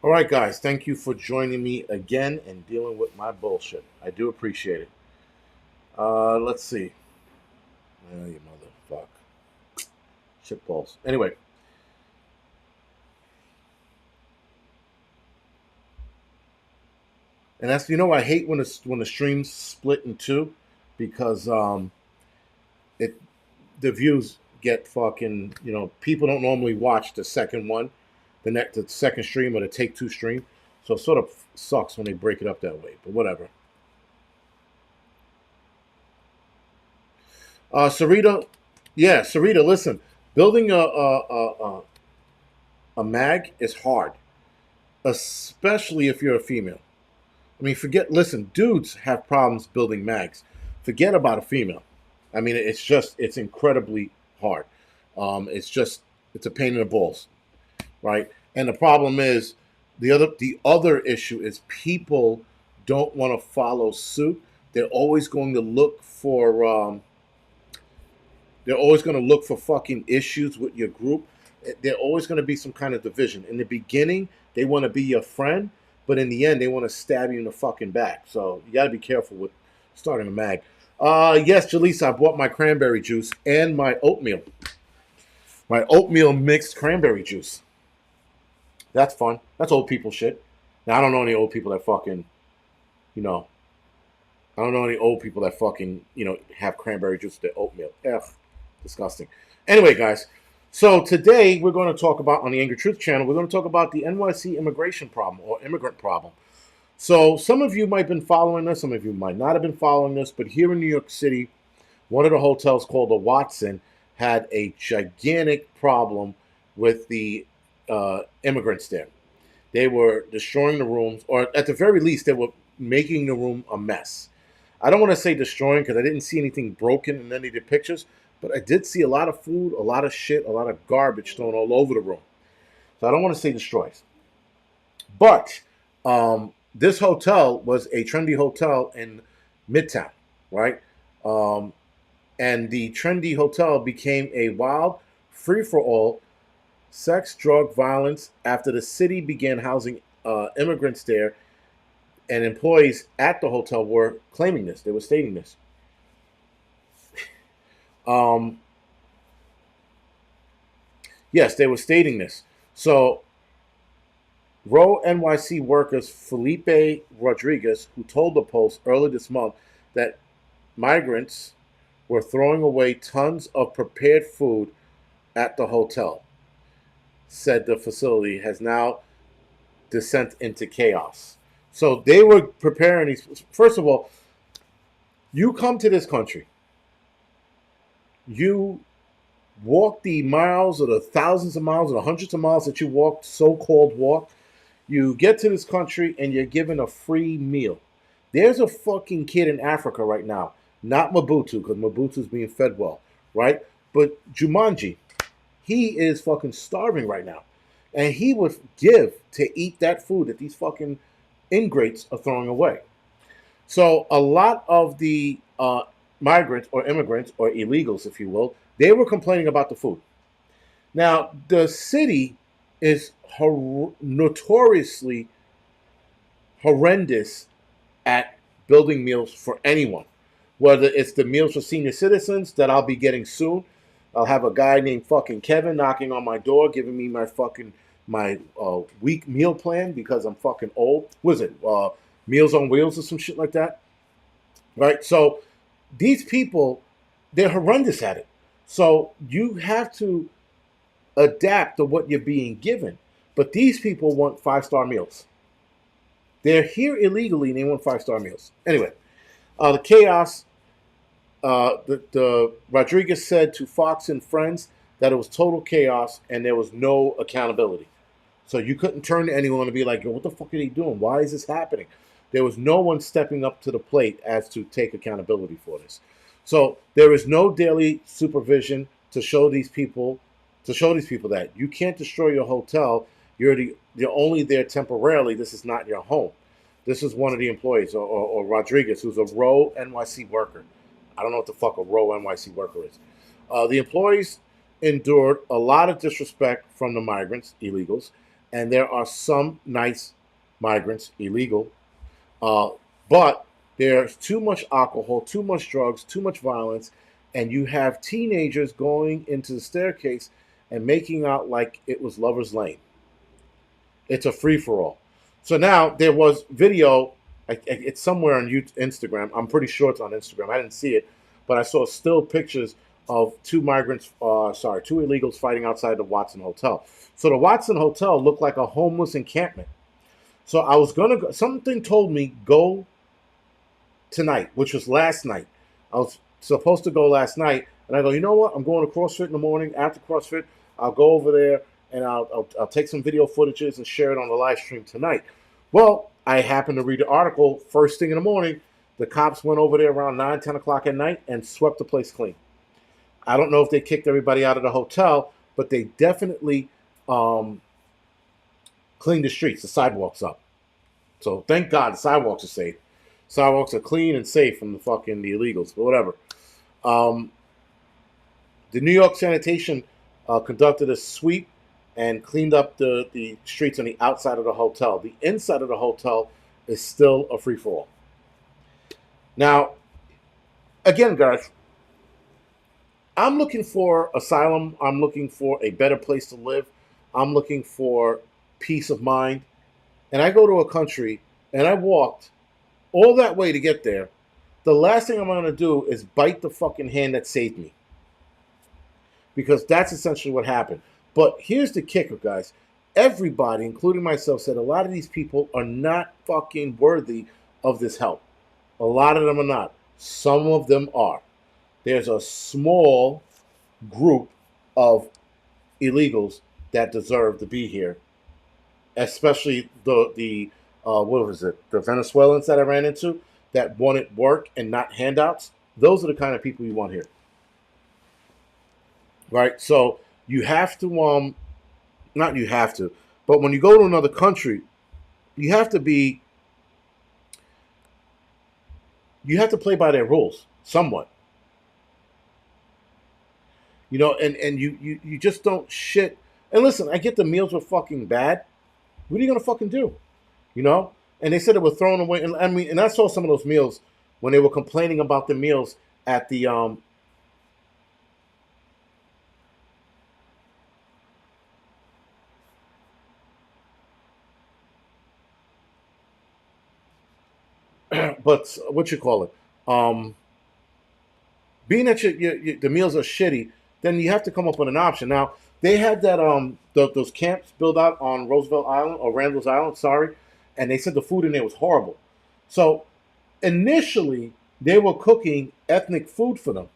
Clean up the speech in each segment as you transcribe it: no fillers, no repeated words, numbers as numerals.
All right, guys, thank you for joining me again and dealing with my bullshit. I do appreciate it. Let's see. Oh, you motherfucker. Shit balls. Anyway, and that's I hate when the streams split in two because it the views get fucking people don't normally watch the second one, the second stream or the take two stream, so it sort of sucks when they break it up that way. But whatever. Sarita, yeah, Sarita, listen, building a mag is hard, especially if you're a female. I mean, listen, dudes have problems building mags. Forget about a female. I mean, it's incredibly hard. It's a pain in the balls, right? And the problem is, the other issue is people don't want to follow suit. They're always going to look for they're always going to look for fucking issues with your group. They're always going to be some kind of division. In the beginning, they want to be your friend, but in the end, they want to stab you in the fucking back. So you got to be careful with starting a mag. Yes, Jaleesa, I bought my cranberry juice and my oatmeal. My oatmeal mixed cranberry juice. That's fun. That's old people shit. Now, I don't know any old people that fucking, you know, I don't know any old people that fucking, have cranberry juice with their oatmeal. Ugh, disgusting. Anyway, guys, so today we're going to talk about, on the Angry Truth channel, we're going to talk about the NYC immigration problem or immigrant problem. So some of you might have been following this, some of you might not have been following this, but here in New York City, one of the hotels called the Watson had a gigantic problem with the immigrants there. They were destroying the rooms, or at the very least, they were making the room a mess. I don't want to say destroying because I didn't see anything broken in any of the pictures, but I did see a lot of food, a lot of shit, a lot of garbage thrown all over the room. So I don't want to say destroys. But this hotel was a trendy hotel in Midtown, right? And the trendy hotel became a wild free for all sex, drug, violence after the city began housing immigrants there, and employees at the hotel were claiming this. They were stating this. Um, yes, they were stating this. So, Row NYC workers Felipe Rodriguez, who told the Post earlier this month that migrants were throwing away tons of prepared food at the hotel, said the facility has now descent into chaos. So they were preparing these. First of all, you come to this country, you walk the miles or the thousands of miles or the hundreds of miles that you walked, so-called walk. You get to this country and you're given a free meal. There's a fucking kid in Africa right now, not Mobutu, because Mobutu's being fed well, right? But Jumanji, he is fucking starving right now. And he would give to eat that food that these fucking ingrates are throwing away. So a lot of the migrants or immigrants or illegals, if you will, they were complaining about the food. Now, the city is notoriously horrendous at building meals for anyone. Whether it's the meals for senior citizens that I'll be getting soon. I'll have a guy named fucking Kevin knocking on my door, giving me my week meal plan because I'm fucking old. What is it? Meals on Wheels or some shit like that, right? So these people, they're horrendous at it. So you have to adapt to what you're being given. But these people want 5-star meals. They're here illegally and they want 5-star meals. Anyway, the chaos. The Rodriguez said to Fox and Friends that it was total chaos and there was no accountability. So you couldn't turn to anyone and be like, "Yo, what the fuck are they doing? Why is this happening?" There was no one stepping up to the plate as to take accountability for this. So there is no daily supervision to show these people that you can't destroy your hotel. You're only there temporarily. This is not your home. This is one of the employees, or Rodriguez, who's a Row NYC worker. I don't know what the fuck a Row NYC worker is. The employees endured a lot of disrespect from the migrants, illegals. and there are some nice migrants, illegal, uh, but there's too much alcohol, too much drugs, too much violence, and you have teenagers going into the staircase and making out like it was Lover's Lane. It's a free for all. So now there was video. It's somewhere on Instagram. I'm pretty sure it's on Instagram. I didn't see it, but I saw still pictures of two migrants. Two illegals fighting outside the Watson Hotel. So the Watson Hotel looked like a homeless encampment. So I was gonna go. Something told me go tonight, which was last night. I was supposed to go last night, and I go, you know what? I'm going to CrossFit in the morning. After CrossFit, I'll go over there and I'll take some video footages and share it on the live stream tonight. Well, I happened to read the article first thing in the morning. The cops went over there around 9, 10 o'clock at night and swept the place clean. I don't know if they kicked everybody out of the hotel, but they definitely cleaned the streets, the sidewalks up. So thank God the sidewalks are safe. Sidewalks are clean and safe from the illegals, but whatever. The New York Sanitation conducted a sweep and cleaned up the streets on the outside of the hotel. The inside of the hotel is still a free-for-all. Now, again, guys, I'm looking for asylum. I'm looking for a better place to live. I'm looking for peace of mind. And I go to a country, and I walked all that way to get there. The last thing I'm going to do is bite the fucking hand that saved me. Because that's essentially what happened. But here's the kicker, guys. Everybody, including myself, said a lot of these people are not fucking worthy of this help. A lot of them are not. Some of them are. There's a small group of illegals that deserve to be here, especially the Venezuelans that I ran into that wanted work and not handouts. Those are the kind of people you want here, right? So you have to, not you have to, but when you go to another country, you have to play by their rules somewhat. You know, and you just don't shit. And listen, I get the meals were fucking bad. What are you gonna fucking do? You know? And they said it was thrown away. And and I saw some of those meals when they were complaining about the meals at the but what you call it? Being that the meals are shitty, then you have to come up with an option. Now they had that those camps built out on Roosevelt Island or Randall's Island, sorry, and they said the food in there was horrible. So initially they were cooking ethnic food for them.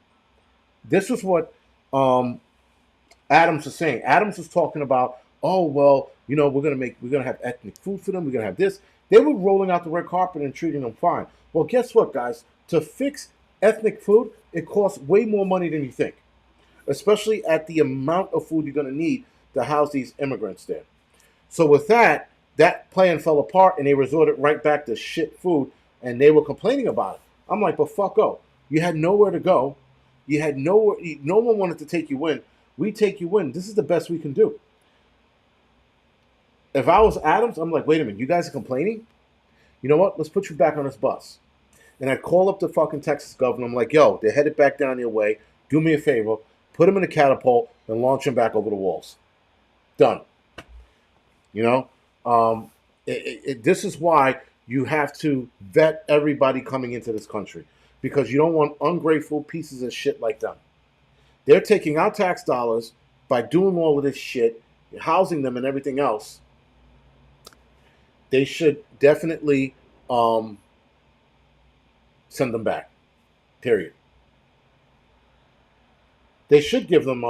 This was what Adams was saying. Adams was talking about, oh well, you know, we're gonna have ethnic food for them. We're gonna have this. They were rolling out the red carpet and treating them fine. Well, guess what, guys? To fix ethnic food, it costs way more money than you think, especially at the amount of food you're gonna need to house these immigrants there. So with that, that plan fell apart, and they resorted right back to shit food, and they were complaining about it. I'm like, but fucko, you had nowhere to go. You had nowhere. No one wanted to take you in. We take you in. This is the best we can do. If I was Adams, I'm like, wait a minute, you guys are complaining? You know what? Let's put you back on this bus. And I call up the fucking Texas governor. I'm like, yo, they're headed back down your way. Do me a favor. Put them in a catapult and launch them back over the walls. Done. You know? This is why you have to vet everybody coming into this country. Because you don't want ungrateful pieces of shit like them. They're taking our tax dollars by doing all of this shit, housing them and everything else. They should definitely send them back. Period. They should give them,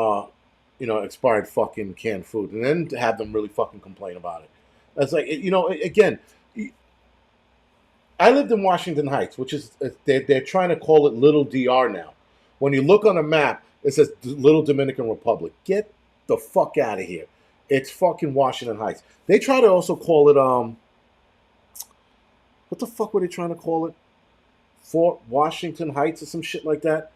expired fucking canned food, and then have them really fucking complain about it. That's like, again, I lived in Washington Heights, which is they're trying to call it Little DR now. When you look on a map, it says Little Dominican Republic. Get the fuck out of here. It's fucking Washington Heights. They try to also call it what the fuck were they trying to call it? Fort Washington Heights or some shit like that.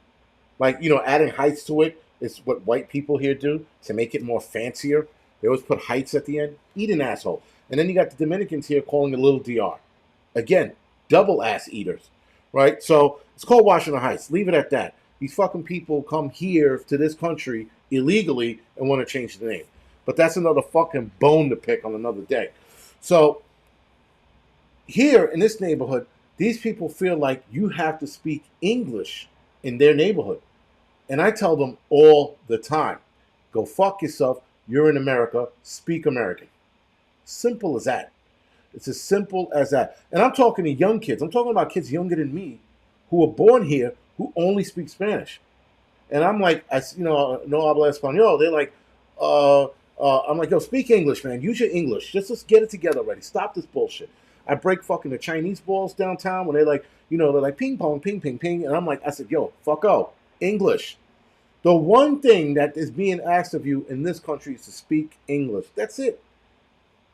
Like, adding heights to it is what white people here do to make it more fancier. They always put heights at the end. Eat an asshole. And then you got the Dominicans here calling it little DR. Again, double ass eaters, right? So it's called Washington Heights. Leave it at that. These fucking people come here to this country illegally and want to change the name. But that's another fucking bone to pick on another day. So here in this neighborhood, these people feel like you have to speak English in their neighborhood. And I tell them all the time, go fuck yourself. You're in America. Speak American. Simple as that. It's as simple as that. And I'm talking to young kids. I'm talking about kids younger than me who were born here who only speak Spanish. And I'm like, no habla español. They're like, I'm like, yo, speak English, man. Use your English. Just get it together already. Stop this bullshit. I break fucking the Chinese balls downtown when they're like, they're like ping pong, ping, ping, ping. And I'm like, I said, yo, fucko, English. The one thing that is being asked of you in this country is to speak English. That's it.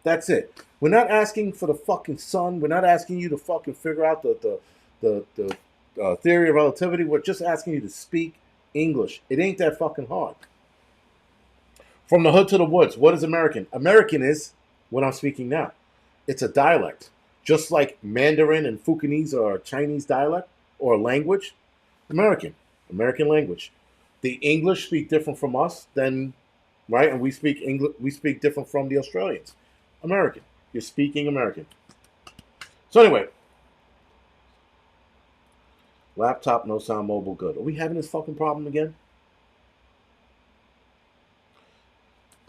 That's it. We're not asking for the fucking sun. We're not asking you to fucking figure out the theory of relativity. We're just asking you to speak English. It ain't that fucking hard. From the hood to the woods, what is American? American is what I'm speaking now. It's a dialect. Just like Mandarin and Fukienese are a Chinese dialect or a language. American language. The English speak different from us than, right? And we speak English. We speak different from the Australians. American. You're speaking American. So anyway, laptop, no sound, mobile, good. Are we having this fucking problem again?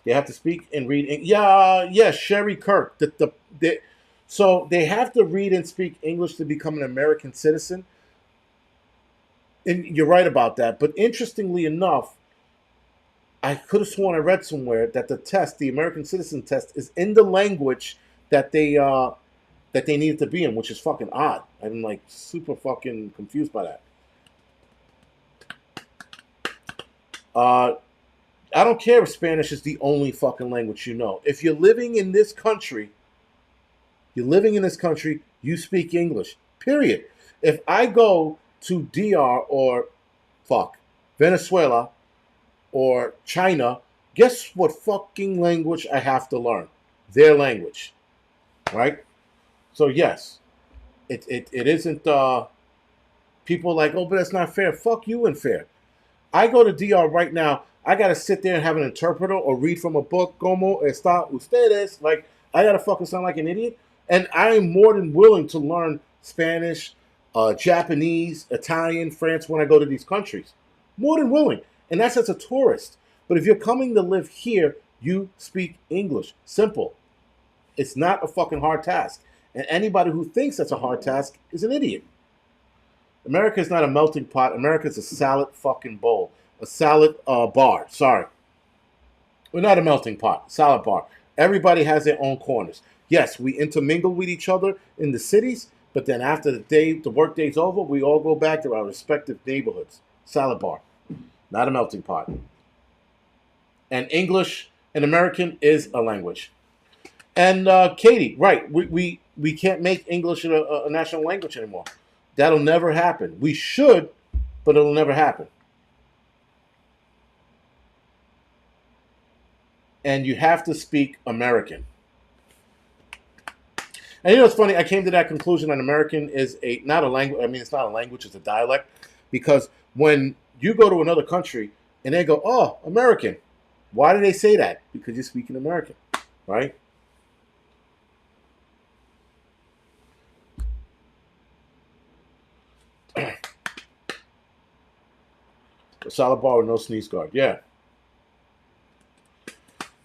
They have to speak and read. Yeah, Sherry Kirk. So they have to read and speak English to become an American citizen. And you're right about that. But interestingly enough, I could have sworn I read somewhere that the test, the American citizen test, is in the language that they needed to be in, which is fucking odd. I'm like super fucking confused by that. I don't care if Spanish is the only fucking language you know. If you're living in this country, you speak English. Period. If I go to DR or Venezuela or China, guess what fucking language I have to learn? Their language. Right? So yes, it isn't people like, oh, but that's not fair. Fuck you and fair. I go to DR right now, I gotta sit there and have an interpreter or read from a book, como está ustedes? Like, I gotta fucking sound like an idiot. And I am more than willing to learn Spanish, Japanese, Italian, French when I go to these countries. More than willing. And that's as a tourist. But if you're coming to live here, you speak English. Simple. It's not a fucking hard task. And anybody who thinks that's a hard task is an idiot. America is not a melting pot. America is a salad fucking bowl. A salad bar. Sorry. We're not a melting pot. Salad bar. Everybody has their own corners. Yes, we intermingle with each other in the cities, but then after the work day's over, we all go back to our respective neighborhoods. Salad bar. Not a melting pot. And English and American is a language. And Katie, right, we can't make English a national language anymore. That'll never happen. We should, but it'll never happen. And you have to speak American. And it's funny, I came to that conclusion that American is not a language. I mean, it's not a language, it's a dialect. Because when you go to another country and they go, oh, American. Why do they say that? Because you're speaking American, right? A solid bar with no sneeze guard. Yeah.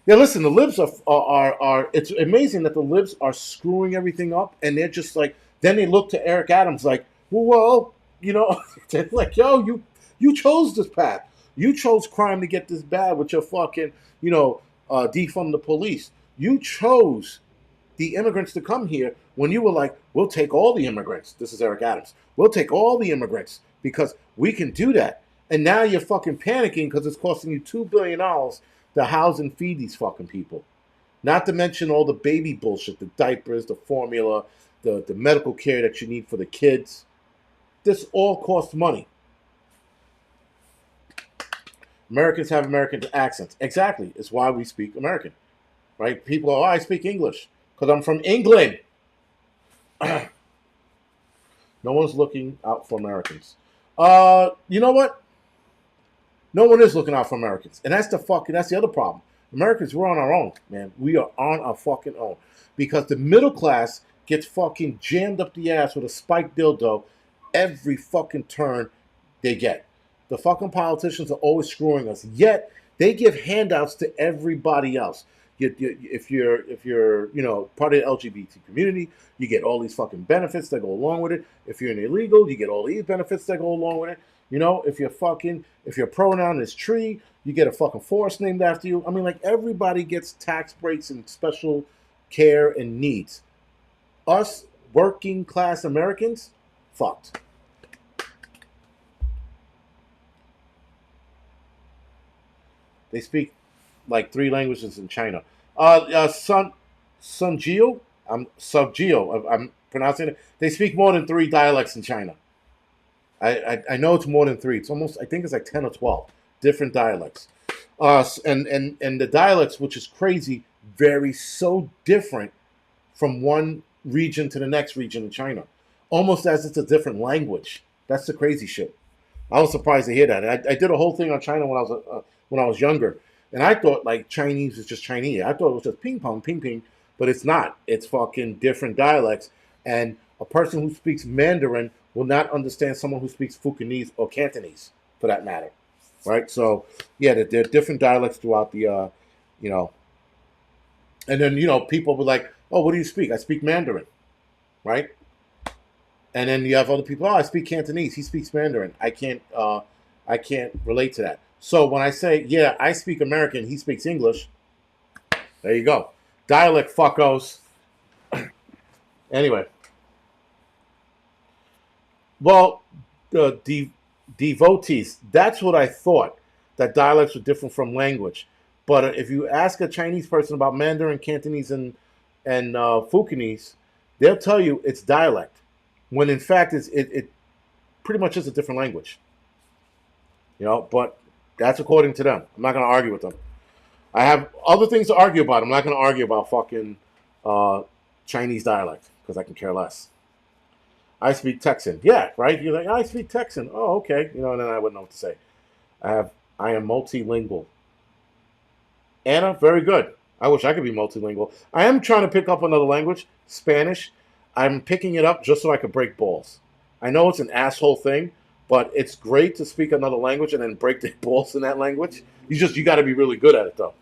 Yeah, listen, the libs are it's amazing that the libs are screwing everything up, and they're just like, then they look to Eric Adams like, well, they're like, yo, you chose this path. You chose crime to get this bad with your fucking, defund the police. You chose the immigrants to come here when you were like, we'll take all the immigrants. This is Eric Adams. We'll take all the immigrants because we can do that. And now you're fucking panicking because it's costing you $2 billion to house and feed these fucking people. Not to mention all the baby bullshit, the diapers, the formula, the medical care that you need for the kids. This all costs money. Americans have American accents. Exactly. It's why we speak American. right? People, oh, I speak English because I'm from England. No one's looking out for Americans. You know what? No one is looking out for Americans, and that's the other problem. Americans, we're on our own, man. We are on our fucking own because the middle class gets fucking jammed up the ass with a spiked dildo every fucking turn they get. The fucking politicians are always screwing us. Yet they give handouts to everybody else. If you're part of the LGBT community, you get all these fucking benefits that go along with it. If you're an illegal, you get all these benefits that go along with it. If your pronoun is tree, you get a fucking forest named after you. I mean, like everybody gets tax breaks and special care and needs. Us working class Americans, fucked. They speak like 3 languages in China. Sun I'm pronouncing it. They speak more than 3 dialects in China. I know it's more than 3. It's almost, I think it's like 10 or 12 different dialects. And the dialects, which is crazy, vary so different from one region to the next region in China, almost as it's a different language. That's the crazy shit. I was surprised to hear that. I did a whole thing on China when I was younger, and I thought like Chinese was just Chinese. I thought it was just ping pong, ping ping, but it's not. It's fucking different dialects, and a person who speaks Mandarin will not understand someone who speaks Fukienese or Cantonese, for that matter, right? So yeah, there are different dialects throughout you know, and then people were like, "Oh, what do you speak?" I speak Mandarin, right? And then you have other people. Oh, I speak Cantonese. He speaks Mandarin. I can't relate to that. So when I say, yeah, I speak American, he speaks English. There you go. Dialect fuckos. Anyway, well, devotees. That's what I thought. That dialects were different from language. But if you ask a Chinese person about Mandarin, Cantonese, and Fukienese, they'll tell you it's dialect. When in fact it pretty much is a different language. But that's according to them. I'm not going to argue with them. I have other things to argue about. I'm not going to argue about fucking Chinese dialect because I can care less. I speak Texan. Yeah, right? You're like, I speak Texan. Oh, okay. And then I wouldn't know what to say. I am multilingual. Anna, very good. I wish I could be multilingual. I am trying to pick up another language, Spanish. I'm picking it up just so I could break balls. I know it's an asshole thing, but it's great to speak another language and then break the balls in that language. You got to be really good at it, though.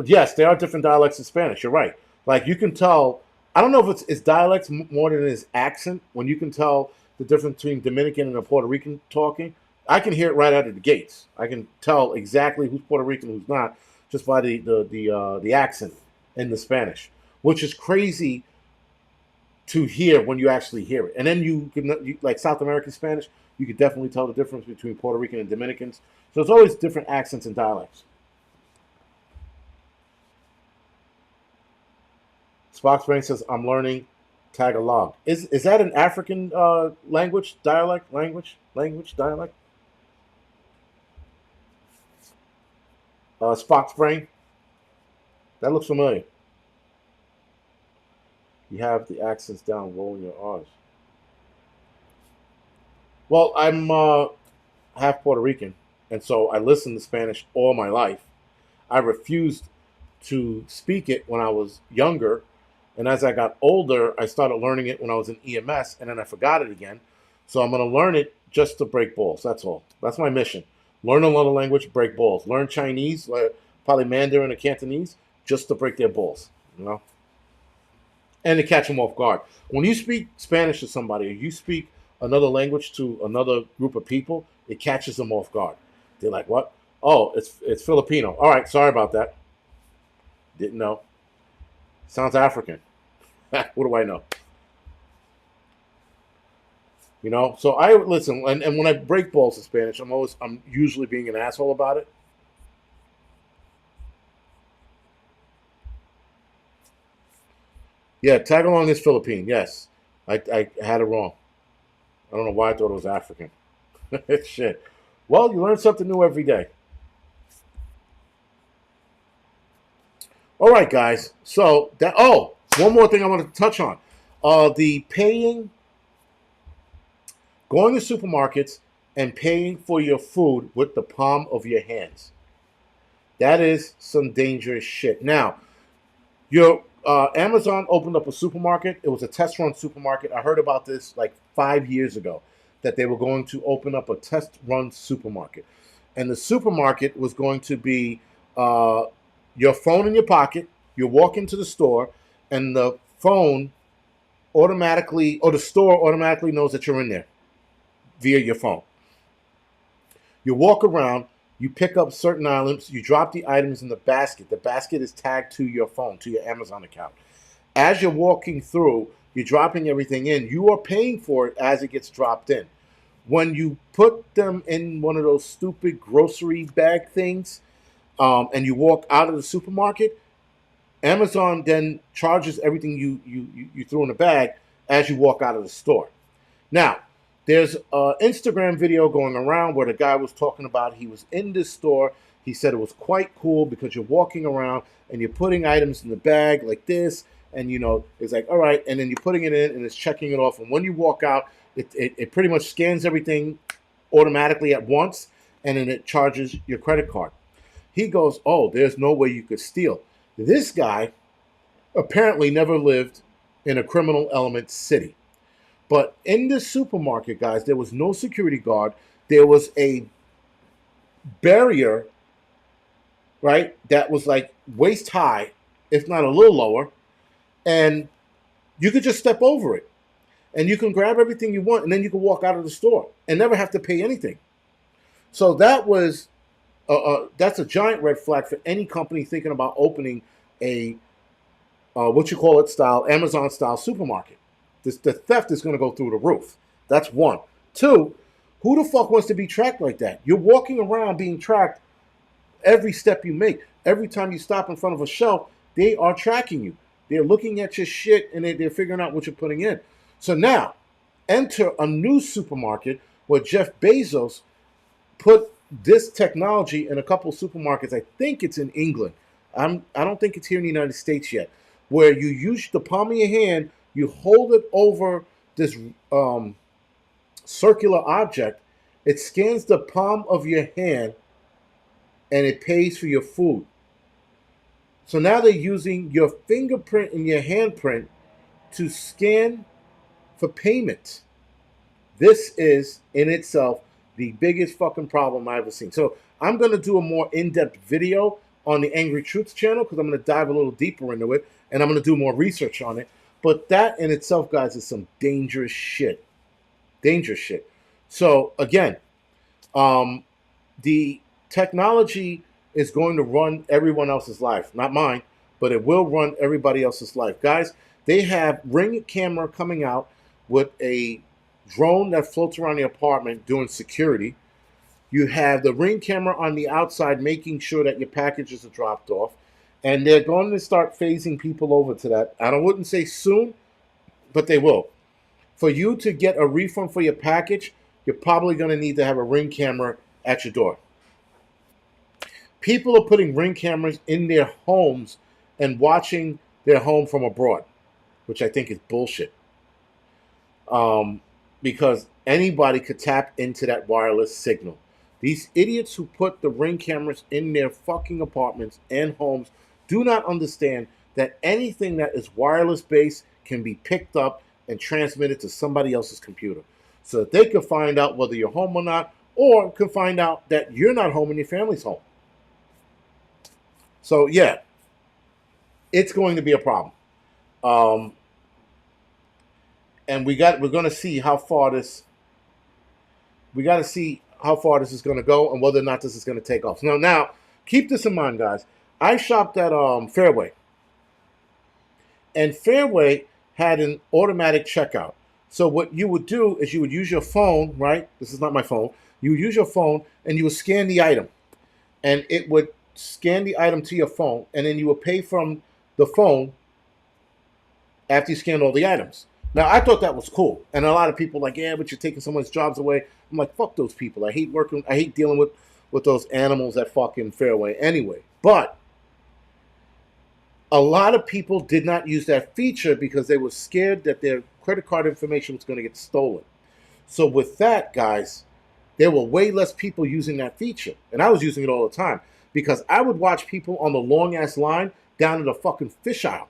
Yes, there are different dialects in Spanish. You're right. Like you can tell. I don't know if it's dialects more than it is accent. When you can tell the difference between Dominican and a Puerto Rican talking, I can hear it right out of the gates. I can tell exactly who's Puerto Rican, who's not, just by the accent in the Spanish, which is crazy to hear when you actually hear it. And then like South American Spanish, you could definitely tell the difference between Puerto Rican and Dominicans. So it's always different accents and dialects. Spock's Brain says, I'm learning Tagalog. Is that an African language, dialect, dialect? Spock's Brain? That looks familiar. You have the accents down, rolling your R's. Well, I'm half Puerto Rican, and so I listened to Spanish all my life. I refused to speak it when I was younger, and as I got older, I started learning it when I was in EMS, and then I forgot it again. So I'm going to learn it just to break balls. That's all. That's my mission. Learn another language, break balls. Learn Chinese, probably Mandarin or Cantonese, just to break their balls. And to catch them off guard. When you speak Spanish to somebody, or you speak another language to another group of people, it catches them off guard. They're like, "What? Oh, it's Filipino. All right, sorry about that. Didn't know. Sounds African. What do I know?" So I listen, and when I break balls in Spanish, I'm usually being an asshole about it. Yeah, Tagalong is Philippine. Yes, I had it wrong. I don't know why I thought it was African. Shit. Well, you learn something new every day. All right, guys. So that one more thing I wanted to touch on. The paying, going to supermarkets and paying for your food with the palm of your hands. That is some dangerous shit. Now, your Amazon opened up a supermarket. It was a test run supermarket. I heard about this like 5 years ago, that they were going to open up a test run supermarket. And the supermarket was going to be your phone in your pocket. You walk into the store, and the phone automatically, or the store automatically knows that you're in there via your phone. You walk around, you pick up certain items, you drop the items in the basket. The basket is tagged to your phone, to your Amazon account. As you're walking through, you're dropping everything in. You are paying for it as it gets dropped in. When you put them in one of those stupid grocery bag things, and you walk out of the supermarket, Amazon then charges everything you threw in the bag as you walk out of the store. Now, there's an Instagram video going around where the guy was talking about he was in this store. He said it was quite cool because you're walking around and you're putting items in the bag like this, and it's like, all right, and then you're putting it in and it's checking it off. And when you walk out, it pretty much scans everything automatically at once, and then it charges your credit card. He goes, oh, there's no way you could steal. This guy apparently never lived in a criminal element city. But in this supermarket, guys, there was no security guard. There was a barrier, right, that was like waist high, if not a little lower. And you could just step over it. And you can grab everything you want, and then you can walk out of the store and never have to pay anything. So that was that's a giant red flag for any company thinking about opening a Amazon style supermarket. The theft is going to go through the roof. That's one. Two, who the fuck wants to be tracked like that? You're walking around being tracked every step you make. Every time you stop in front of a shelf, they are tracking you. They're looking at your shit, and they're figuring out what you're putting in. So now, enter a new supermarket where Jeff Bezos put this technology in a couple of supermarkets. I think it's in England. I don't think it's here in the United States yet, where you use the palm of your hand, you hold it over this circular object, it scans the palm of your hand, and it pays for your food. So now they're using your fingerprint and your handprint to scan for payment. This is, in itself, the biggest fucking problem I've ever seen. So I'm going to do a more in-depth video on the Angry Truths channel, because I'm going to dive a little deeper into it, and I'm going to do more research on it. But that in itself, guys, is some dangerous shit. Dangerous shit. So, again, the technology is going to run everyone else's life. Not mine, but it will run everybody else's life. Guys, they have Ring camera coming out with a drone that floats around the apartment doing security. You have the Ring camera on the outside making sure that your packages are dropped off. And they're going to start phasing people over to that. I wouldn't say soon, but they will. For you to get a refund for your package, you're probably going to need to have a Ring camera at your door. People are putting Ring cameras in their homes and watching their home from abroad, which I think is bullshit. Because anybody could tap into that wireless signal. These idiots who put the Ring cameras in their fucking apartments and homes do not understand that anything that is wireless based can be picked up and transmitted to somebody else's computer, so that they can find out whether you're home or not, or can find out that you're not home and your family's home. So yeah, it's going to be a problem. And we're going to see how far this. We got to see how far this is going to go and whether or not this is going to take off. Now, keep this in mind, guys. I shopped at Fairway, and Fairway had an automatic checkout. So what you would do is you would use your phone, right? This is not my phone. You would use your phone and you would scan the item, and it would scan the item to your phone, and then you would pay from the phone after you scanned all the items. Now, I thought that was cool. And a lot of people like, yeah, but you're taking someone's jobs away. I'm like, fuck those people. I hate dealing with those animals at fucking Fairway anyway. But A lot of people did not use that feature because they were scared that their credit card information was going to get stolen. So with that, guys, there were way less people using that feature. And I was using it all the time because I would watch people on the long ass line down in the fucking fish aisle.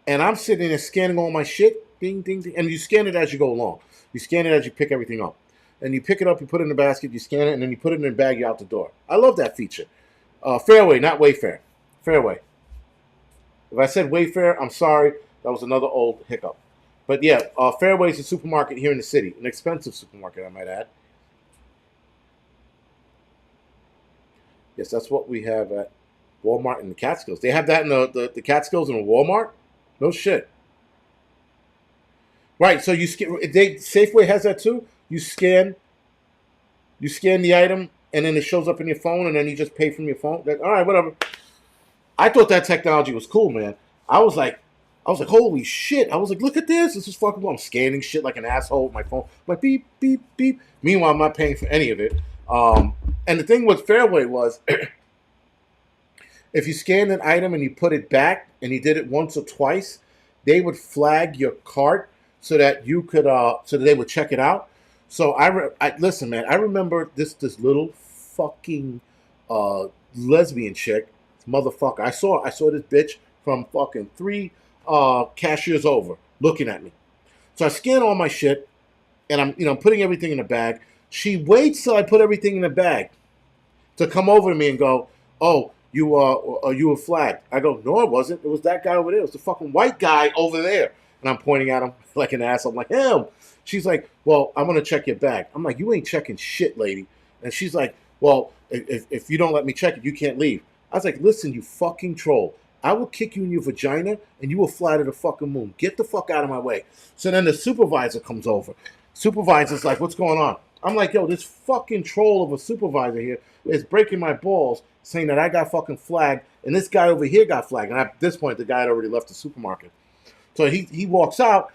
And I'm sitting there scanning all my shit, ding, ding, ding. And you scan it as you go along. You scan it as you pick everything up. And you pick it up, you put it in the basket, you scan it, and then you put it in the bag, you're out the door. I love that feature. Fairway, not Wayfair. Fairway. If I said Wayfair, I'm sorry. That was another old hiccup. But yeah, Fairway is a supermarket here in the city. An expensive supermarket, I might add. Yes, that's what we have at Walmart in the Catskills. They have that in the Catskills in a Walmart? No shit. Right, so Safeway has that too. You scan the item, and then it shows up in your phone, and then you just pay from your phone. All right, whatever. I thought that technology was cool, man. I was like, holy shit. I was like, look at this. This is fucking cool. I'm scanning shit like an asshole with my phone. I'm like, beep, beep, beep. Meanwhile, I'm not paying for any of it. And the thing with Fairway was, if you scanned an item and you put it back, and you did it once or twice, they would flag your cart so that you could, so that they would check it out. So listen, man. I remember this little fucking lesbian chick, motherfucker. I saw this bitch from fucking 3 cashiers over looking at me. So I scan all my shit, and I'm putting everything in a bag. She waits till I put everything in the bag to come over to me and go, "Oh, you were flagged." I go, "No, I wasn't. It was that guy over there. It was the fucking white guy over there." And I'm pointing at him like an asshole. I'm like, him. She's like, "Well, I'm gonna check your bag." I'm like, "You ain't checking shit, lady." And she's like, "Well, if you don't let me check it, you can't leave." I was like, "Listen, you fucking troll. I will kick you in your vagina and you will fly to the fucking moon. Get the fuck out of my way." So then the supervisor comes over. Supervisor's like, "What's going on?" I'm like, "Yo, this fucking troll of a supervisor here is breaking my balls, saying that I got fucking flagged, and this guy over here got flagged." And at this point, the guy had already left the supermarket. So he walks out,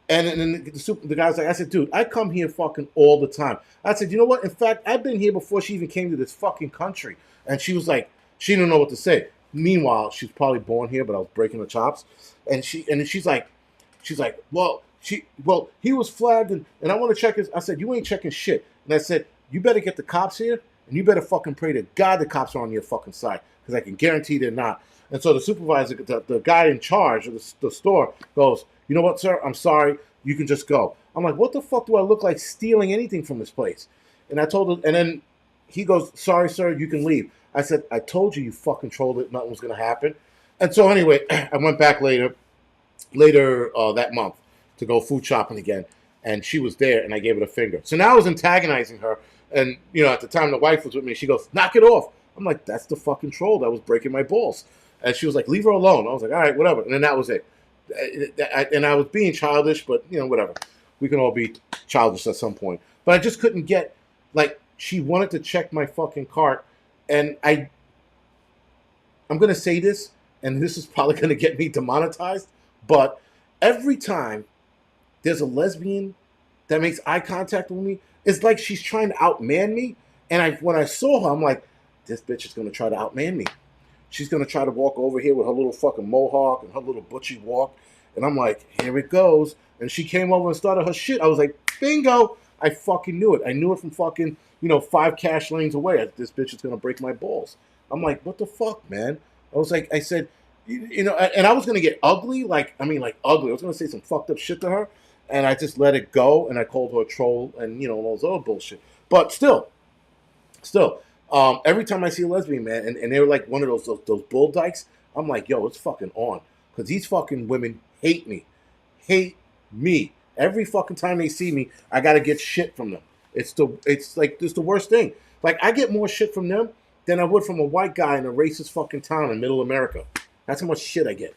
and then the guy's like, I said, "Dude, I come here fucking all the time." I said, "You know what? In fact, I've been here before she even came to this fucking country." And she was like, she didn't know what to say. Meanwhile, she's probably born here, but I was breaking her chops. And she's like, well, he was flagged, and I want to check his. I said, "You ain't checking shit." And I said, "You better get the cops here, and you better fucking pray to God the cops are on your fucking side, because I can guarantee they're not." And so the supervisor, the guy in charge of the store, goes, "You know what, sir? I'm sorry. You can just go." I'm like, "What the fuck do I look like stealing anything from this place?" And I told him, and then he goes, "Sorry, sir. You can leave." I said, "I told you, you fucking trolled it. Nothing was going to happen." And so anyway, I went back later that month to go food shopping again. And she was there, and I gave her the finger. So now I was antagonizing her. And, at the time the wife was with me. She goes, "Knock it off." I'm like, "That's the fucking troll that was breaking my balls." And she was like, "Leave her alone." I was like, "All right, whatever." And then that was it. And I was being childish, but, whatever. We can all be childish at some point. But I just couldn't get, she wanted to check my fucking cart. And I'm going to say this, and this is probably going to get me demonetized, but every time there's a lesbian that makes eye contact with me, it's like she's trying to outman me. And when I saw her, I'm like, this bitch is going to try to outman me. She's going to try to walk over here with her little fucking mohawk and her little butchy walk. And I'm like, here it goes. And she came over and started her shit. I was like, bingo. I fucking knew it. I knew it from fucking 5 cash lanes away. This bitch is going to break my balls. I'm like, what the fuck, man? I said, and I was going to get ugly. Ugly. I was going to say some fucked up shit to her. And I just let it go. And I called her a troll and, all those other bullshit. But still, every time I see a lesbian, man, and they were like one of those bull dykes, I'm like, yo, it's fucking on. Because these fucking women hate me. Hate me. Every fucking time they see me, I got to get shit from them. It's the worst thing. Like, I get more shit from them than I would from a white guy in a racist fucking town in middle America. That's how much shit I get.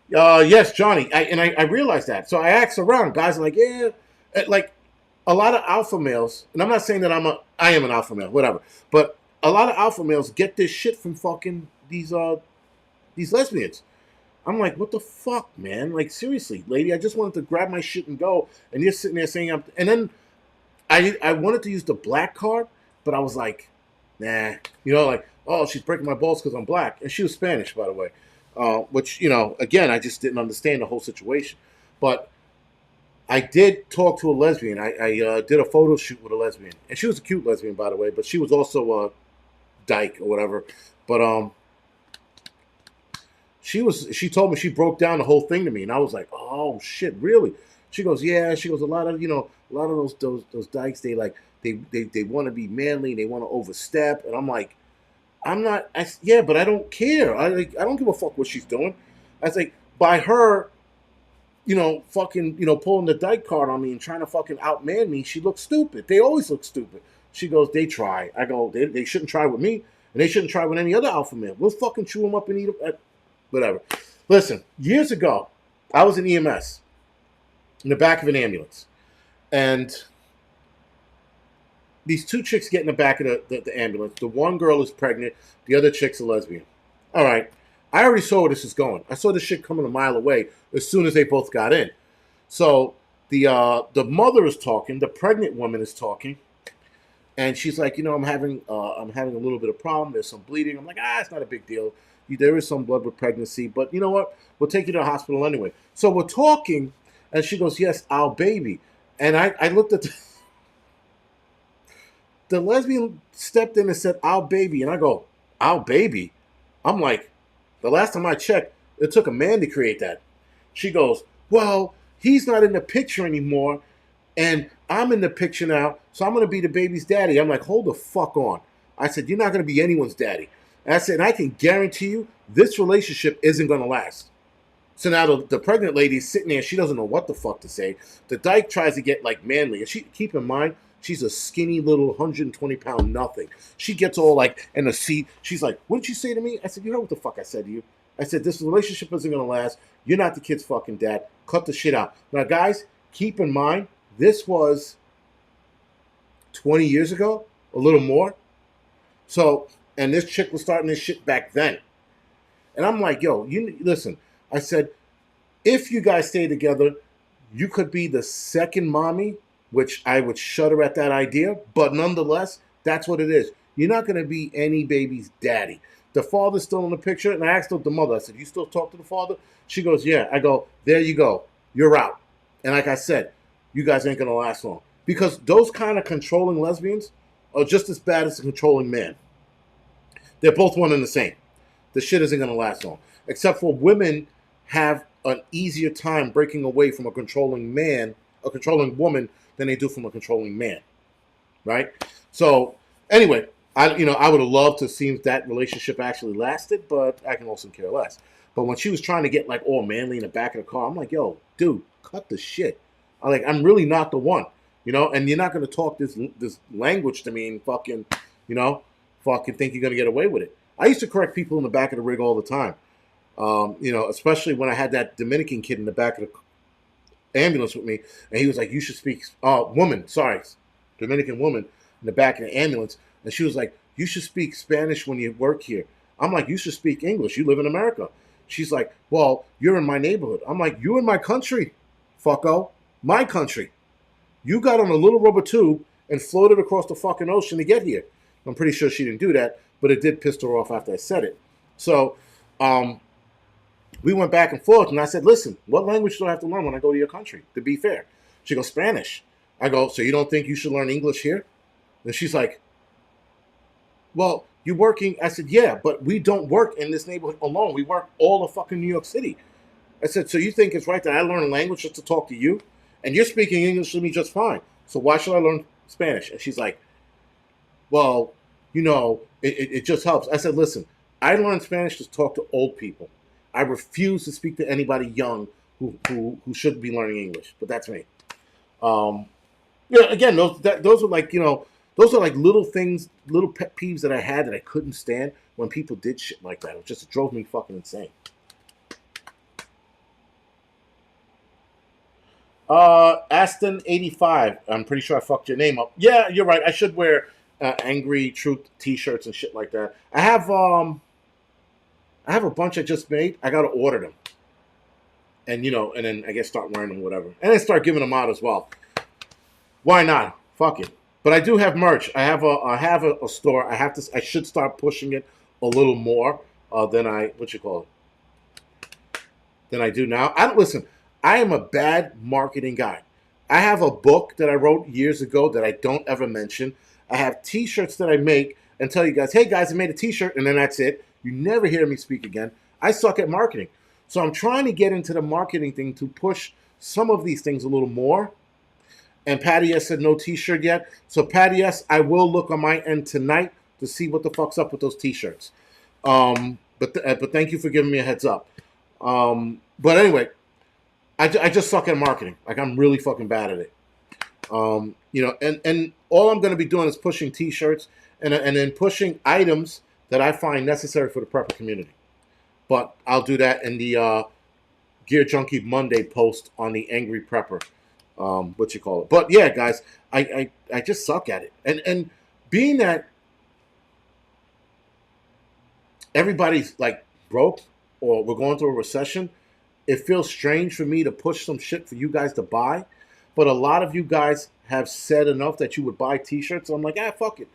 Yes, Johnny. I realized that. So I asked around. Guys are like, yeah. Like, a lot of alpha males, and I'm not saying that I am an alpha male, whatever. But a lot of alpha males get this shit from fucking these lesbians. I'm like, what the fuck, man? Like, seriously, lady, I just wanted to grab my shit and go. And you're sitting there saying, and then I wanted to use the black card, but I was like, Nah. Like, oh, she's breaking my balls because I'm black. And she was Spanish, by the way. Which, again, I just didn't understand the whole situation. But I did talk to a lesbian. I did a photo shoot with a lesbian. And she was a cute lesbian, by the way. But she was also a dyke or whatever. But she told me, she broke down the whole thing to me, and I was like, oh shit, really? She goes, yeah. She goes, a lot of those dykes, they want to be manly, they want to overstep, and I'm like, I'm not. Yeah, but I don't care. I don't give a fuck what she's doing. I was like, by her, fucking, pulling the dyke card on me and trying to fucking outman me, she looks stupid. They always look stupid. She goes, they try. I go, they shouldn't try with me, and they shouldn't try with any other alpha male. We'll fucking chew them up and eat them. Whatever. Listen, years ago, I was in EMS in the back of an ambulance, and these two chicks get in the back of the ambulance. The one girl is pregnant, the other chick's a lesbian. All right, I already saw where this is going. I saw this shit coming a mile away as soon as they both got in. So the mother is talking, the pregnant woman is talking, and she's like, I'm having a little bit of problem. There's some bleeding. I'm like, it's not a big deal. There is some blood with pregnancy, but you know what? We'll take you to the hospital anyway. So we're talking, and she goes, yes, our baby. And I looked at the lesbian stepped in and said, our baby. And I go, our baby? I'm like, the last time I checked, it took a man to create that. She goes, well, he's not in the picture anymore, and I'm in the picture now, so I'm going to be the baby's daddy. I'm like, hold the fuck on. I said, you're not going to be anyone's daddy. And I said, and I can guarantee you, this relationship isn't going to last. So now the pregnant lady is sitting there. She doesn't know what the fuck to say. The dyke tries to get like manly. And keep in mind, she's a skinny little 120-pound nothing. She gets all like in the seat. She's like, what did you say to me? I said, you know what the fuck I said to you? I said, this relationship isn't going to last. You're not the kid's fucking dad. Cut the shit out. Now, guys, keep in mind, this was 20 years ago, a little more. So, and this chick was starting this shit back then. And I'm like, yo, listen. I said, if you guys stay together, you could be the second mommy, which I would shudder at that idea. But nonetheless, that's what it is. You're not going to be any baby's daddy. The father's still in the picture. And I asked the mother, I said, you still talk to the father? She goes, yeah. I go, there you go. You're out. And like I said, you guys ain't going to last long. Because those kind of controlling lesbians are just as bad as a controlling man. They're both one and the same. The shit isn't going to last long. Except for women have an easier time breaking away from a controlling woman, than they do from a controlling man. Right? So, anyway, I would have loved to see if that relationship actually lasted, but I can also care less. But when she was trying to get like all manly in the back of the car, I'm like, yo, dude, cut the shit. I'm really not the one. And you're not going to talk this language to me and fucking think you're going to get away with it. I used to correct people in the back of the rig all the time. Especially when I had that Dominican kid in the back of the ambulance with me, and he was like, you should speak, Dominican woman in the back of the ambulance, and she was like, you should speak Spanish when you work here. I'm like, you should speak English. You live in America. She's like, well, you're in my neighborhood. I'm like, you in my country, fucko. My country. You got on a little rubber tube and floated across the fucking ocean to get here. I'm pretty sure she didn't do that, but it did piss her off after I said it. So, we went back and forth, and I said, listen, what language do I have to learn when I go to your country, to be fair? She goes, Spanish. I go, so you don't think you should learn English here? And she's like, well, you working? I said, yeah, but we don't work in this neighborhood alone. We work all of fucking New York City. I said, so you think it's right that I learn a language just to talk to you? And you're speaking English to me just fine. So why should I learn Spanish? And she's like, well, it just helps. I said, listen, I learned Spanish to talk to old people. I refuse to speak to anybody young who should be learning English. But that's me. Again, those are like, those are like little things, little pet peeves that I had that I couldn't stand when people did shit like that. It drove me fucking insane. Aston85. I'm pretty sure I fucked your name up. Yeah, you're right. I should wear Angry Truth t-shirts and shit like that. I have a bunch I just made. I gotta order them. And then I guess start wearing them, whatever. And then start giving them out as well. Why not? Fuck it. But I do have merch. I have a store. I should start pushing it a little more than than I do now. I don't listen. I am a bad marketing guy. I have a book that I wrote years ago that I don't ever mention. I have T-shirts that I make and tell you guys, "Hey guys, I made a T-shirt," and then that's it. You never hear me speak again. I suck at marketing, so I'm trying to get into the marketing thing to push some of these things a little more. And Patty S said no T-shirt yet. So Patty S, I will look on my end tonight to see what the fuck's up with those T-shirts. But thank you for giving me a heads up. But anyway, I just suck at marketing. Like I'm really fucking bad at it. And all I'm going to be doing is pushing T-shirts and then pushing items that I find necessary for the prepper community. But I'll do that in the Gear Junkie Monday post on the Angry Prepper. But yeah, guys, I just suck at it. And being that everybody's like broke or we're going through a recession, it feels strange for me to push some shit for you guys to buy. But a lot of you guys have said enough that you would buy T-shirts. So I'm like, fuck it.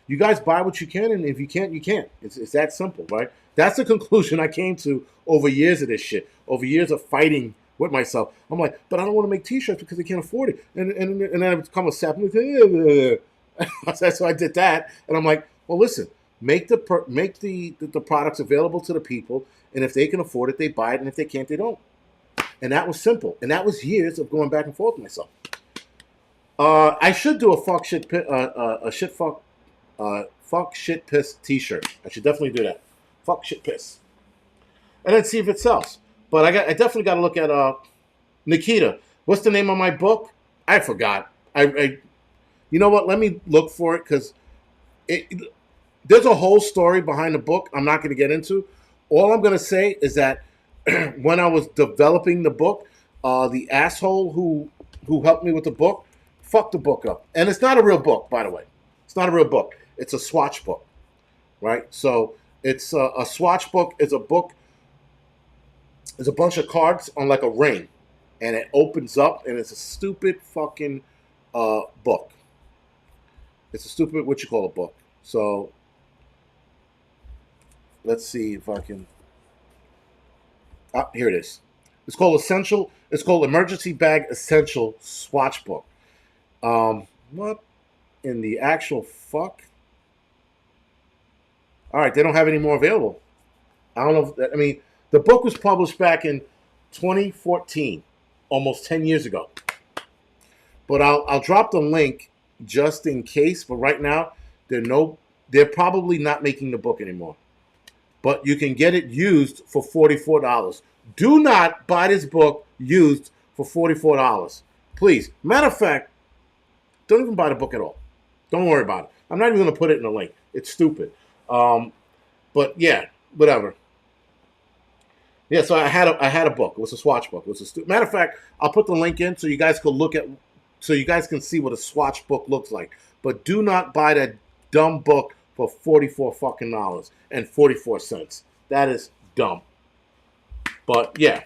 You guys buy what you can, and if you can't, you can't. It's that simple, right? That's the conclusion I came to over years of this shit, over years of fighting with myself. I'm like, but I don't want to make T-shirts because I can't afford it. And then I become a sap. So I did that, and I'm like, well, listen, make the products available to the people, and if they can afford it, they buy it, and if they can't, they don't. And that was simple, and that was years of going back and forth with myself. I should do a fuck shit piss T-shirt. I should definitely do that. Fuck shit piss, and then see if it sells. But I definitely got to look at Nikita. What's the name of my book? I forgot. You know what? Let me look for it because there's a whole story behind the book I'm not going to get into. All I'm going to say is that when I was developing the book, the asshole who helped me with the book fucked the book up. And it's not a real book, by the way. It's not a real book. It's a swatch book, right? So it's a swatch book is a book. There's a bunch of cards on like a ring, and it opens up, and it's a stupid fucking book. It's a stupid book. So let's see if I can. Here it is. It's called Essential. It's called Emergency Bag Essential Swatch Book. What in the actual fuck? All right, they don't have any more available. I don't know. The book was published back in 2014, almost 10 years ago. But I'll drop the link just in case. But right now, they're probably not making the book anymore. But you can get it used for $44. Do not buy this book used for $44. Please. Matter of fact, don't even buy the book at all. Don't worry about it. I'm not even going to put it in the link. It's stupid. But yeah, whatever. Yeah, so I had a book. It was a swatch book. It was matter of fact, I'll put the link in so you guys can see what a swatch book looks like. But do not buy that dumb book for $44 fucking dollars and 44 cents. That is dumb. But yeah.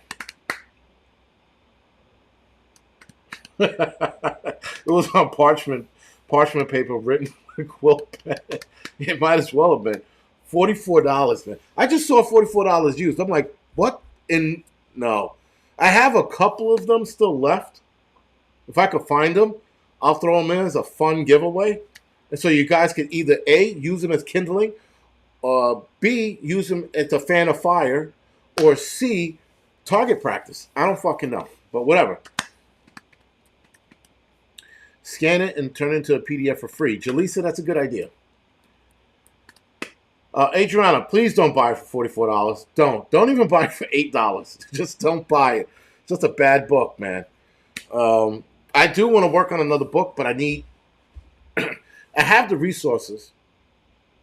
It was on parchment paper written with quilt pen. It might as well have been. $44, man. I just saw $44 used. I'm like, what? No. I have a couple of them still left. If I could find them, I'll throw them in as a fun giveaway. And so you guys can either A, use them as kindling, or B, use them as a fan of fire, or C, target practice. I don't fucking know. But whatever. Scan it and turn it into a PDF for free. Jaleesa, that's a good idea. Adriana, please don't buy it for $44. Don't even buy it for $8. Just don't buy it. It's just a bad book, man. I do want to work on another book, but I have the resources.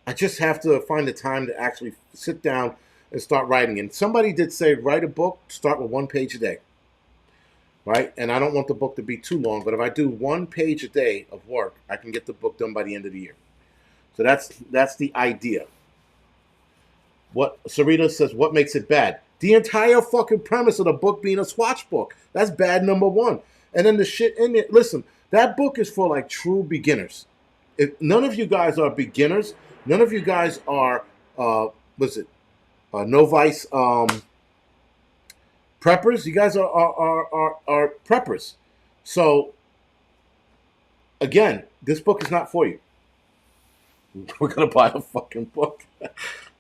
I just have to find the time to actually sit down and start writing. And somebody did say, write a book, start with 1 page a day. Right? And I don't want the book to be too long, but if I do 1 page a day of work, I can get the book done by the end of the year. So that's the idea. What Sarita says, what makes it bad? The entire fucking premise of the book being a swatch book. That's bad number one. And then the shit in it. Listen, that book is for like true beginners. If none of you guys are beginners, none of you guys are what's it novice preppers. You guys are preppers. So again, this book is not for you. We're gonna buy a fucking book.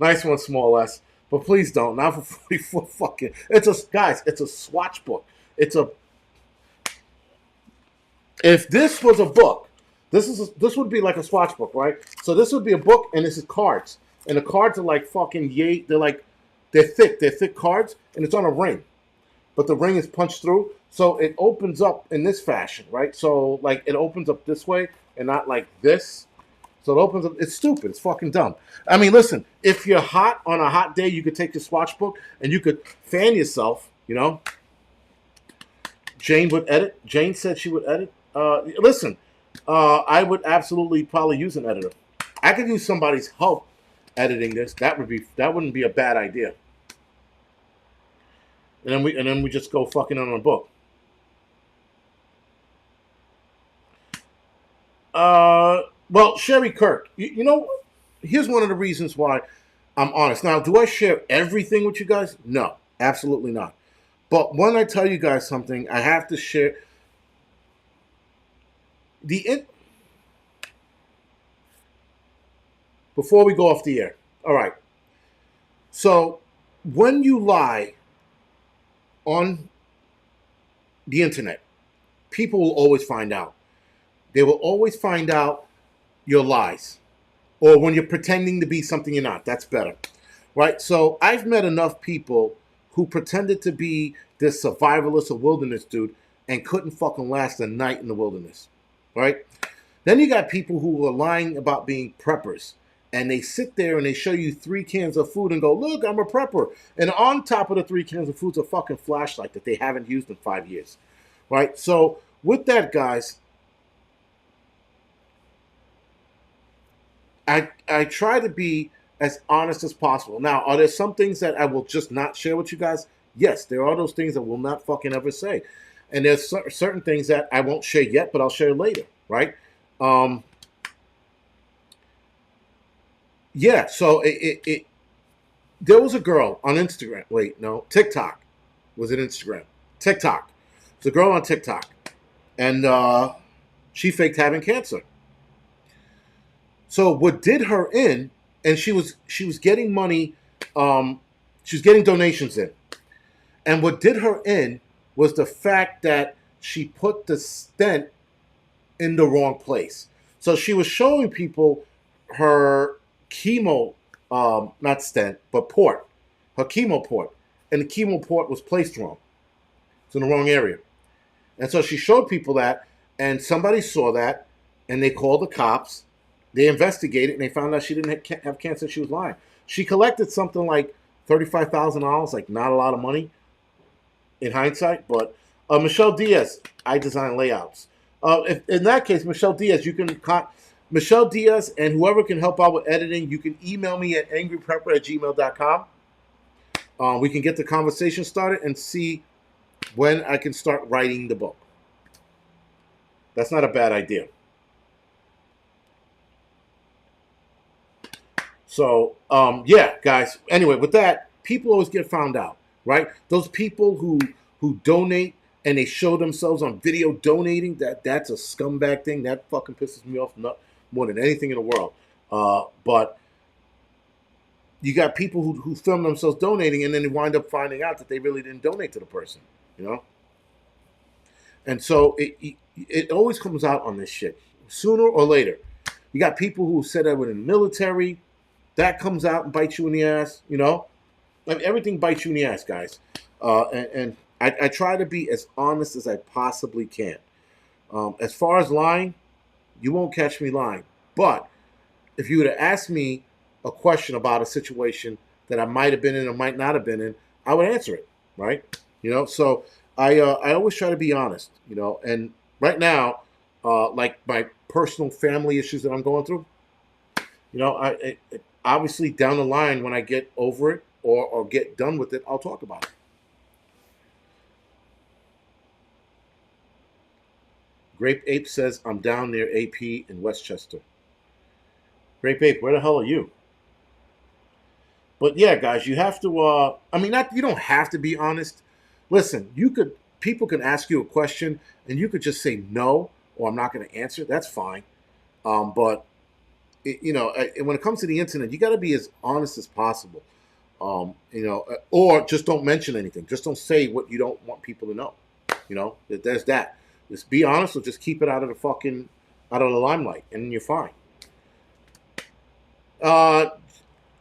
Nice one, small s. But please don't. Not for 44 fucking. It's a guys. It's a swatch book. It's a. If this was a book, this would be like a swatch book, right? So this would be a book, and this is cards, and the cards are like fucking yay. They're thick. They're thick cards, and it's on a ring, but the ring is punched through, so it opens up in this fashion, right? So like it opens up this way and not like this. So it opens up. It's stupid. It's fucking dumb. I mean, listen. If you're hot on a hot day, you could take your swatch book and you could fan yourself. You know. Jane would edit. Jane said she would edit. Listen, I would absolutely probably use an editor. I could use somebody's help editing this. That wouldn't be a bad idea. And then we just go fucking on a book. Well, Sherry Kirk, you know, here's one of the reasons why I'm honest. Now, do I share everything with you guys? No, absolutely not. But when I tell you guys something, I have to share before we go off the air. All right. So when you lie on the internet, people will always find out. They will always find out your lies. Or when you're pretending to be something you're not. That's better. Right? So I've met enough people who pretended to be this survivalist or wilderness dude and couldn't fucking last a night in the wilderness. Right? Then you got people who are lying about being preppers. And they sit there and they show you 3 cans of food and go, look, I'm a prepper. And on top of the 3 cans of food is a fucking flashlight that they haven't used in 5 years. Right? So with that, guys, I try to be as honest as possible. Now, are there some things that I will just not share with you guys? Yes, there are those things I will not fucking ever say. And there's certain things that I won't share yet, but I'll share later, right? Yeah, so there was a girl on Instagram. Wait, no, TikTok. Was it Instagram? TikTok. It's a girl on TikTok. And she faked having cancer. So what did her in, and she was getting money, she was getting donations in. And what did her in was the fact that she put the stent in the wrong place. So she was showing people her chemo, not stent, but port, her chemo port. And the chemo port was placed wrong. It's in the wrong area. And so she showed people that, and somebody saw that, and they called the cops. They investigated, and they found out she didn't have cancer. She was lying. She collected something like $35,000, like not a lot of money in hindsight. But Michelle Diaz, I design layouts. In that case, Michelle Diaz, you can Michelle Diaz and whoever can help out with editing, you can email me at angryprepper@gmail.com. We can get the conversation started and see when I can start writing the book. That's not a bad idea. So, yeah, guys. Anyway, with that, people always get found out, right? Those people who donate and they show themselves on video donating, that's a scumbag thing. That fucking pisses me off more than anything in the world. But you got people who film themselves donating and then they wind up finding out that they really didn't donate to the person, you know? And so it always comes out on this shit, sooner or later. You got people who said that were in the military. That comes out and bites you in the ass, you know? Like everything bites you in the ass, guys. And I try to be as honest as I possibly can. As far as lying, you won't catch me lying. But if you were to ask me a question about a situation that I might have been in or might not have been in, I would answer it, right? You know, so I always try to be honest, you know. And right now, like my personal family issues that I'm going through, you know, I obviously down the line when I get over it or get done with it, I'll talk about it. Grape Ape says, I'm down near AP in Westchester. Great Babe, where the hell are you? But yeah, guys, you have to. I mean, not you don't have to be honest. Listen, you could. People can ask you a question, and you could just say no, or I'm not going to answer. That's fine. But when it comes to the internet, you got to be as honest as possible. Or just don't mention anything. Just don't say what you don't want people to know. There's that. Just be honest, or just keep it out of the limelight, and you're fine. Uh,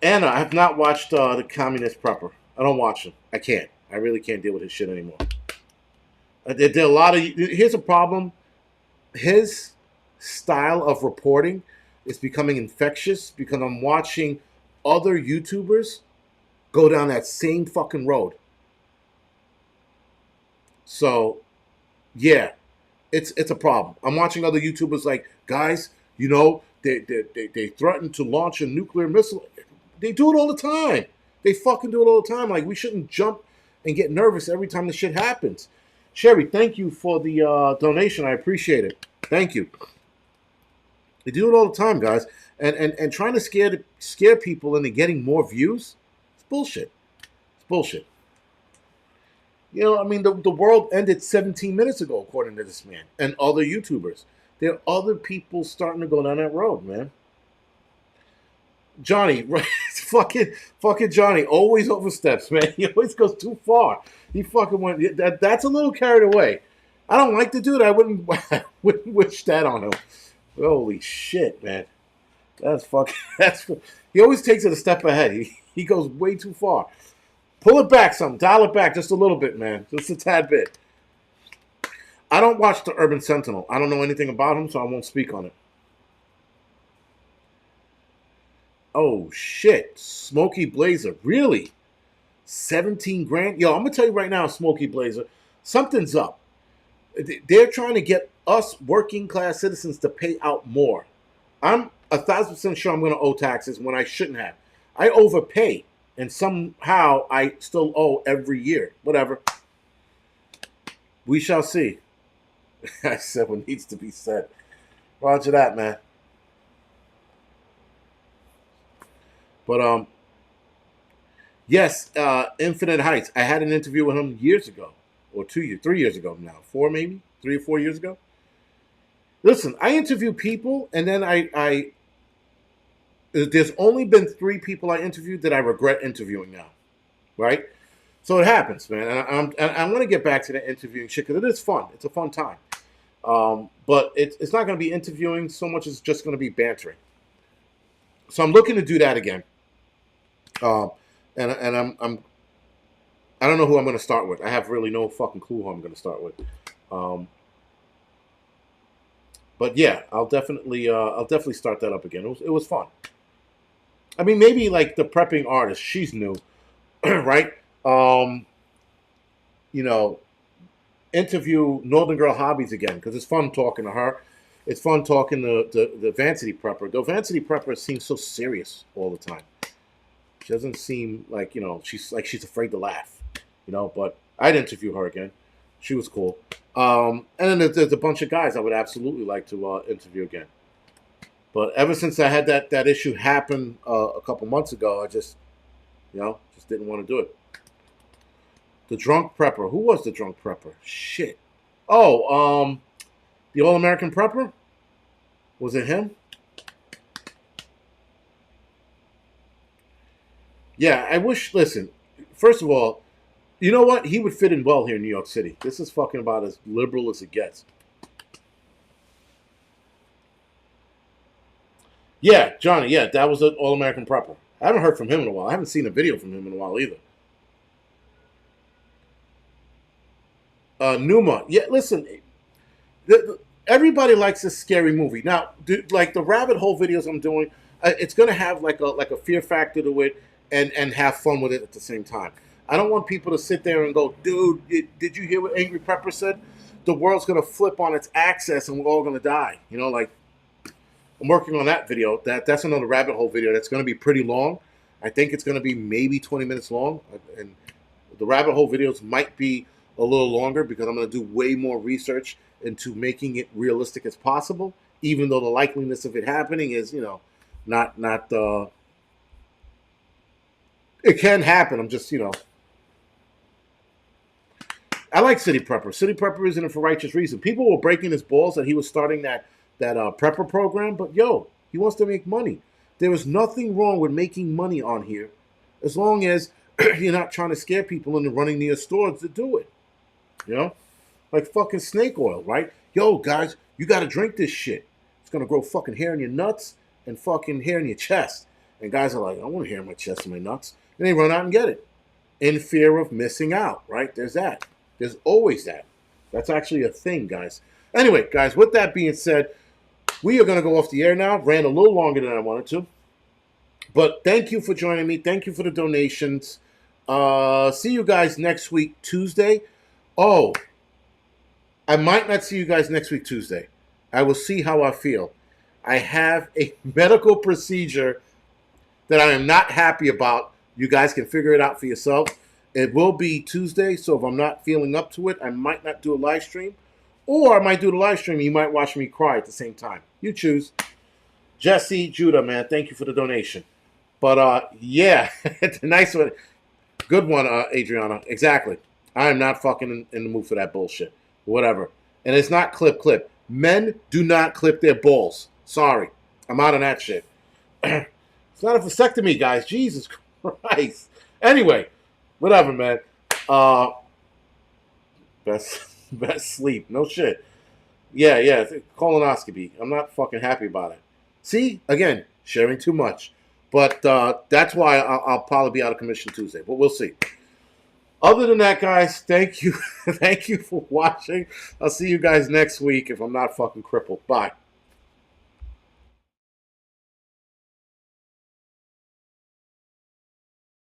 Anna, I have not watched the Communist Prepper. I don't watch him. I can't. I really can't deal with his shit anymore. There are a lot of. Here's a problem. His style of reporting is becoming infectious because I'm watching other YouTubers go down that same fucking road. So, yeah, it's a problem. I'm watching other YouTubers like, guys, they threatened to launch a nuclear missile. They do it all the time. They fucking do it all the time. Like, we shouldn't jump and get nervous every time this shit happens. Sherry, thank you for the donation. I appreciate it. Thank you. They do it all the time, guys. And trying to scare people into getting more views, it's bullshit. It's bullshit. I mean, the world ended 17 minutes ago, according to this man and other YouTubers. There are other people starting to go down that road, man. Johnny, right? fucking Johnny always oversteps, man. He always goes too far. He fucking went. That's a little carried away. I don't like the dude. I wouldn't wish that on him. Holy shit, man. That's fucking. He always takes it a step ahead. He goes way too far. Pull it back some. Dial it back just a little bit, man. Just a tad bit. I don't watch the Urban Sentinel. I don't know anything about him, so I won't speak on it. Oh, shit. Smokey Blazer. Really? 17 grand? Yo, I'm going to tell you right now, Smokey Blazer, something's up. They're trying to get us working class citizens to pay out more. I'm 1,000% sure I'm going to owe taxes when I shouldn't have. I overpay, and somehow I still owe every year. Whatever. We shall see. I said what needs to be said. Roger that, man. But yes, Infinite Heights. I had an interview with him years ago, or 3 years ago now, 4 maybe, 3 or 4 years ago. Listen, I interview people, and then I there's only been 3 people I interviewed that I regret interviewing now, right? So it happens, man. And I'm going to get back to the interviewing shit because it is fun. It's a fun time. But it's not going to be interviewing so much as just going to be bantering. So I'm looking to do that again. And I don't know who I'm going to start with. I have really no fucking clue who I'm going to start with. But yeah, I'll definitely start that up again. It was fun. I mean, maybe like the prepping artist, she's new, right? Interview Northern Girl Hobbies again because it's fun talking to her. It's fun talking to the Vancity Prepper. The Vancity Prepper seems so serious all the time. She doesn't seem like, she's afraid to laugh, but I'd interview her again. She was cool. And then there's a bunch of guys I would absolutely like to interview again. But ever since I had that issue happen a couple months ago, I just didn't want to do it. The Drunk Prepper. Who was the Drunk Prepper? Shit. Oh, the All-American Prepper? Was it him? Yeah, I wish, listen, first of all, you know what? He would fit in well here in New York City. This is fucking about as liberal as it gets. Yeah, Johnny, yeah, that was an All-American Prepper. I haven't heard from him in a while. I haven't seen a video from him in a while either. Numa, yeah, listen, everybody likes this scary movie. Now, like the rabbit hole videos I'm doing, it's going to have like a fear factor to it and have fun with it at the same time. I don't want people to sit there and go, dude, did you hear what Angry Pepper said? The world's going to flip on its axis and we're all going to die. I'm working on that video. That's another rabbit hole video that's going to be pretty long. I think it's going to be maybe 20 minutes long. And the rabbit hole videos might be a little longer because I'm going to do way more research into making it realistic as possible, even though the likeliness of it happening is, Not. It can happen. I'm just, I like City Prepper. City Prepper isn't it for righteous reason. People were breaking his balls that he was starting that prepper program, but yo, he wants to make money. There is nothing wrong with making money on here, as long as you're not trying to scare people into running to your stores to do it. You know, like fucking snake oil, right? Yo, guys, you got to drink this shit. It's gonna grow fucking hair in your nuts and fucking hair in your chest. And guys are like, I want hair in my chest and my nuts, and they run out and get it in fear of missing out. Right? There's that. There's always that. That's actually a thing, guys. Anyway, guys, with that being said, we are going to go off the air now. Ran a little longer than I wanted to. But thank you for joining me. Thank you for the donations. See you guys next week, Tuesday. Oh, I might not see you guys next week, Tuesday. I will see how I feel. I have a medical procedure that I am not happy about. You guys can figure it out for yourself. It will be Tuesday, so if I'm not feeling up to it, I might not do a live stream. Or I might do the live stream and you might watch me cry at the same time. You choose. Jesse Judah, man, thank you for the donation. But, yeah, it's a nice one. Good one, Adriana. Exactly. I am not fucking in the mood for that bullshit. Whatever. And it's not clip. Men do not clip their balls. Sorry. I'm out on that shit. It's not a vasectomy, guys. Jesus Christ. Anyway, whatever, man. Best sleep. No shit. Yeah. Colonoscopy. I'm not fucking happy about it. See? Again, sharing too much. But that's why I'll probably be out of commission Tuesday. But we'll see. Other than that, guys, thank you. Thank you for watching. I'll see you guys next week if I'm not fucking crippled. Bye.